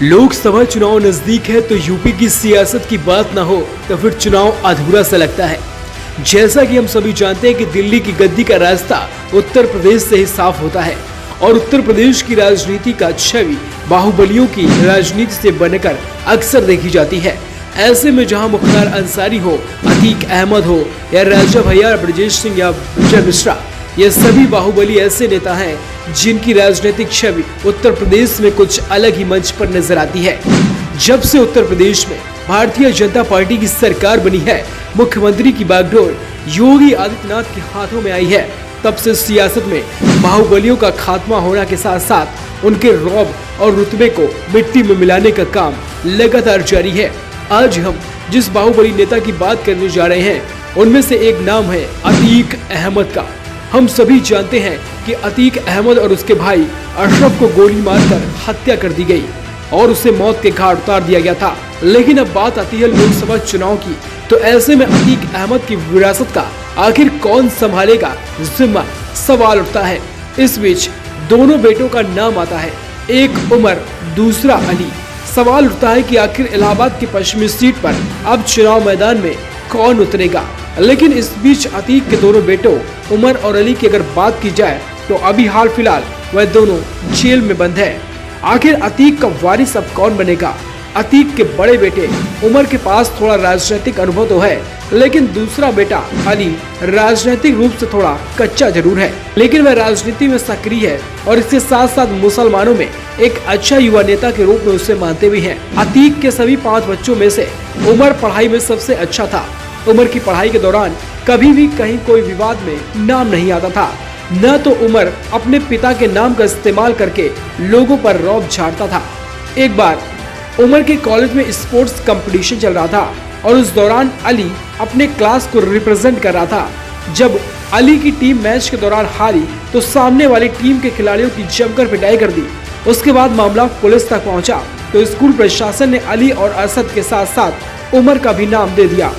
लोकसभा चुनाव नजदीक है तो यूपी की सियासत की बात ना हो तो फिर चुनाव अधूरा सा लगता है। जैसा कि हम सभी जानते हैं कि दिल्ली की गद्दी का रास्ता उत्तर प्रदेश से ही साफ होता है और उत्तर प्रदेश की राजनीति का छवि बाहुबलियों की राजनीति से बनकर अक्सर देखी जाती है। ऐसे में जहां मुख्तार अंसारी हो, अतीक अहमद हो या राजा भैया ब्रजेश सिंह या विजय मिश्रा, ये सभी बाहुबली ऐसे नेता हैं जिनकी राजनीतिक छवि उत्तर प्रदेश में कुछ अलग ही मंच पर नजर आती है। जब से उत्तर प्रदेश में भारतीय जनता पार्टी की सरकार बनी है, मुख्यमंत्री की बागडोर योगी आदित्यनाथ के हाथों में आई है, तब से सियासत में बाहुबलियों का खात्मा होने के साथ साथ उनके रौब और रुतबे को मिट्टी में मिलाने का काम लगातार जारी है। आज हम जिस बाहुबली नेता की बात करने जा रहे हैं उनमें से एक नाम है अतीक अहमद का। हम सभी जानते हैं कि अतीक अहमद और उसके भाई अशरफ को गोली मारकर हत्या कर दी गई और उसे मौत के घाट उतार दिया गया था। लेकिन अब बात आती है लोकसभा चुनाव की, तो ऐसे में अतीक अहमद की विरासत का आखिर कौन संभालेगा जिम्मा, सवाल उठता है। इस बीच दोनों बेटों का नाम आता है, एक उमर दूसरा अली। सवाल उठता है कि आखिर इलाहाबाद की पश्चिमी सीट पर अब चुनाव मैदान में कौन उतरेगा। लेकिन इस बीच अतीक के दोनों बेटों उमर और अली की अगर बात की जाए तो अभी हाल फिलहाल वह दोनों जेल में बंद है। आखिर अतीक का वारिस अब कौन बनेगा? अतीक के बड़े बेटे उमर के पास थोड़ा राजनीतिक अनुभव तो है, लेकिन दूसरा बेटा अली राजनीतिक रूप से थोड़ा कच्चा जरूर है, लेकिन वह राजनीति में सक्रिय है और इसके साथ साथ मुसलमानों में एक अच्छा युवा नेता के रूप में उसे मानते भी हैं। अतीक के सभी 5 बच्चों में से उमर पढ़ाई में सबसे अच्छा था। उमर की पढ़ाई के दौरान कभी भी कहीं कोई विवाद में नाम नहीं आता था, न तो उमर अपने पिता के नाम का इस्तेमाल करके लोगों पर रौब झाड़ता था। एक बार उमर के कॉलेज में स्पोर्ट्स कंपटीशन चल रहा था और उस दौरान अली अपने क्लास को रिप्रेजेंट कर रहा था। जब अली की टीम मैच के दौरान हारी तो सामने वाली टीम के खिलाड़ियों की जमकर पिटाई कर दी। उसके बाद मामला पुलिस तक पहुंचा तो स्कूल प्रशासन ने अली और असद के साथ साथ उमर का भी नाम दे दिया।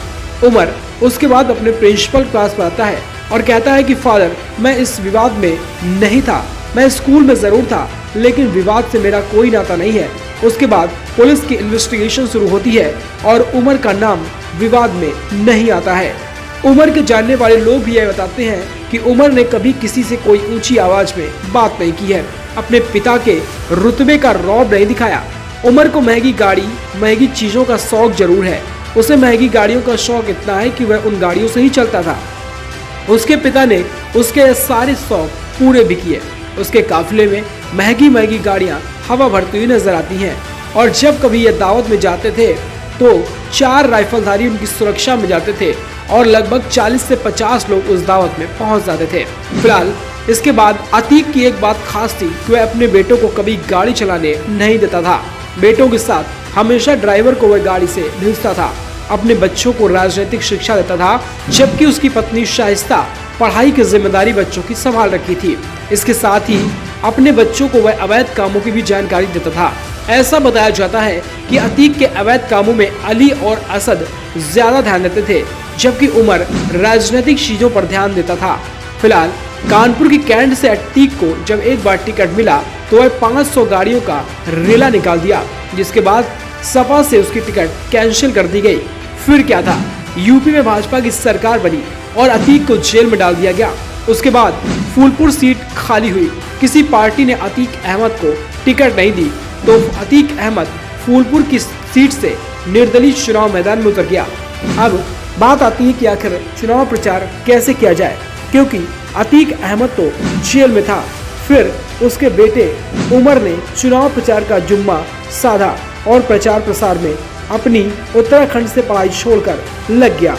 उमर उसके बाद अपने प्रिंसिपल क्लास पर आता है और कहता है कि फादर, मैं इस विवाद में नहीं था, मैं स्कूल में जरूर था, लेकिन विवाद से मेरा कोई नाता नहीं है। उसके बाद पुलिस की इन्वेस्टिगेशन शुरू होती है और उमर का नाम विवाद में नहीं आता है। उमर के जानने वाले लोग भी यह बताते हैं कि उमर ने कभी किसी से कोई ऊंची आवाज में बात नहीं की है, अपने पिता के रुतबे का रौब नहीं दिखाया। उमर को महंगी गाड़ी, महंगी चीजों का शौक जरूर है। उसे महंगी गाड़ियों का शौक इतना है कि वह उन गाड़ियों से ही चलता था। उसके पिता ने उसके सारे शौक पूरे भी किए। उसके काफिले में महंगी महंगी गाड़ियां हवा भरती हुई नजर आती हैं और जब कभी ये दावत में जाते थे तो 4 राइफलधारी उनकी सुरक्षा में जाते थे और लगभग 40 से 50 लोग उस दावत में पहुंच जाते थे। फिलहाल इसके बाद अतीक की एक बात खास थी कि वह अपने बेटों को कभी गाड़ी चलाने नहीं देता था। बेटों के साथ हमेशा ड्राइवर को वह गाड़ी से भेजता था। अपने बच्चों को राजनीतिक शिक्षा देता था, जबकि उसकी पत्नी शाइस्ता पढ़ाई की जिम्मेदारी बच्चों की संभाल रखी थी। इसके साथ ही अपने बच्चों को वह अवैध कामों की भी जानकारी देता था। ऐसा बताया जाता है कि अतीक के अवैध कामों में अली और असद ज्यादा ध्यान देते थे, जबकि उमर राजनीतिक चीजों पर ध्यान देता था। फिलहाल कानपुर की कैंट से अतीक को जब एक बार टिकट मिला तो वह 500 गाड़ियों का रेला निकाल दिया, जिसके बाद सपा से उसकी टिकट कैंसिल कर दी गई। फिर क्या था, यूपी में भाजपा की सरकार बनी और अतीक को जेल में डाल दिया गया। उसके बाद फूलपुर सीट खाली हुई। किसी पार्टी ने अतीक अहमद को टिकट नहीं दी तो अतीक अहमद फूलपुर की सीट से निर्दलीय चुनाव मैदान में उतर गया। अब बात आती है कि आखिर चुनाव प्रचार कैसे किया जाए, क्योंकि अतीक अहमद तो जेल में था। फिर उसके बेटे उमर ने चुनाव प्रचार का जुम्मा साधा और प्रचार प्रसार में अपनी उत्तराखंड से पढ़ाई छोड़कर लग गया।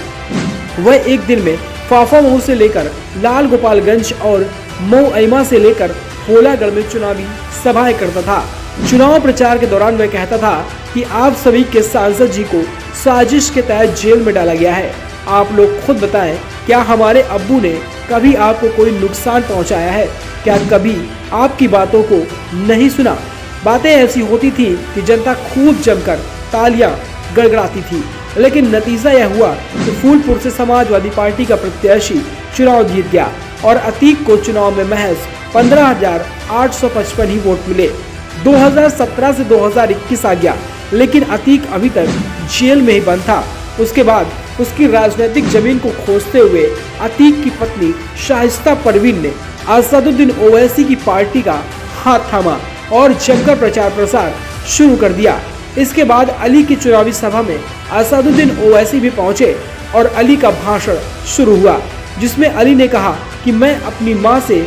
वह एक दिन में फाफा मऊ से लेकर लाल गोपालगंज और मऊ से लेकर होलागढ़ में चुनावी सभाएं करता था। चुनाव प्रचार के दौरान वह कहता था कि आप सभी के सांसद जी को साजिश के तहत जेल में डाला गया है। आप लोग खुद बताएं, क्या हमारे अब्बू ने कभी आपको कोई नुकसान पहुंचाया है? क्या कभी आपकी बातों को नहीं सुना? बातें ऐसी होती थी कि जनता खूब जमकर तालियां गड़गड़ाती थी, लेकिन नतीजा यह हुआ कि फूलपुर से समाजवादी पार्टी का प्रत्याशी चुनाव जीत गया और अतीक को चुनाव में महज 15,855 ही वोट मिले। 2017 से 2021 आ गया, लेकिन अतीक अभी तक जेल में ही बंद था। उसके बाद उसकी राजनीतिक जमीन को खोजते हुए अतीक की पत्नी शाइस्ता परवीन ने असदुद्दीन ओवैसी की पार्टी का हाथ थामा और जमकर प्रचार प्रसार शुरू कर दिया। इसके बाद अली की चुनावी सभा में असदुद्दीन ओवैसी भी पहुंचे और अली का भाषण शुरू हुआ, जिसमें अली ने कहा कि मैं अपनी मां से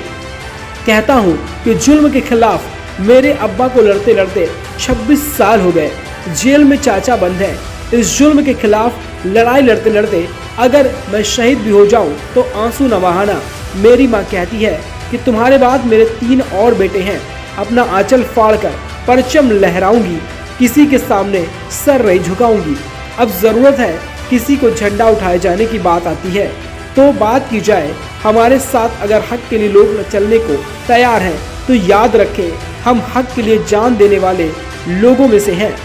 कहता हूं कि जुल्म के खिलाफ मेरे अब्बा को लड़ते लड़ते 26 साल हो गए, जेल में चाचा बंद है। इस जुल्म के खिलाफ लड़ाई लड़ते लड़ते अगर मैं शहीद भी हो जाऊं तो आंसू न बहाना। मेरी मां कहती है कि तुम्हारे बाद मेरे 3 और बेटे हैं, अपना आंचल फाड़कर परचम लहराऊंगी, किसी के सामने सर नहीं झुकाऊंगी। अब जरूरत है किसी को झंडा उठाए जाने की बात आती है तो बात की जाए। हमारे साथ अगर हक के लिए लोग चलने को तैयार हैं तो याद रखें, हम हक के लिए जान देने वाले लोगों में से हैं।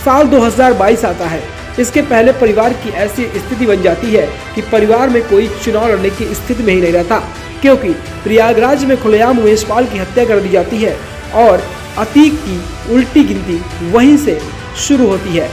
साल 2022 आता है। इसके पहले परिवार की ऐसी स्थिति बन जाती है कि परिवार में कोई चुनाव लड़ने की स्थिति में ही नहीं रहता, क्योंकि प्रयागराज में खुलेआम उमेश पाल की हत्या कर दी जाती है और अतीक की उल्टी गिनती वहीं से शुरू होती है।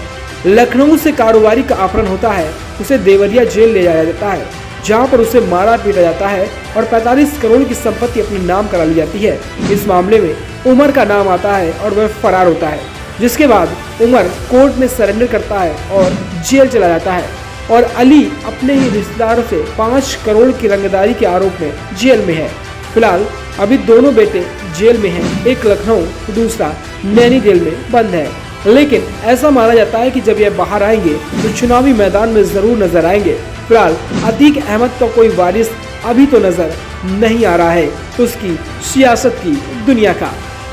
लखनऊ से कारोबारी का अपहरण होता है, उसे देवरिया जेल ले जाया जाता है, जहां पर उसे मारा पीटा जाता है और 45 करोड़ की संपत्ति अपने नाम करा ली जाती है। इस मामले में उमर का नाम आता है और वह फरार होता है, जिसके बाद उमर कोर्ट में सरेंडर करता है और जेल चला जाता है और अली अपने ही रिश्तेदारों से 5 करोड़ की रंगदारी के आरोप में जेल में है। फिलहाल अभी दोनों बेटे जेल में हैं, एक लखनऊ तो दूसरा नैनी जेल में बंद है। लेकिन ऐसा माना जाता है कि जब ये बाहर आएंगे तो चुनावी मैदान में जरूर नजर आएंगे। फिलहाल अतीक अहमद का कोई वारिस अभी तो नजर नहीं आ रहा है उसकी सियासत की दुनिया का।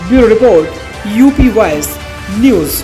Bureau report, UP voice news.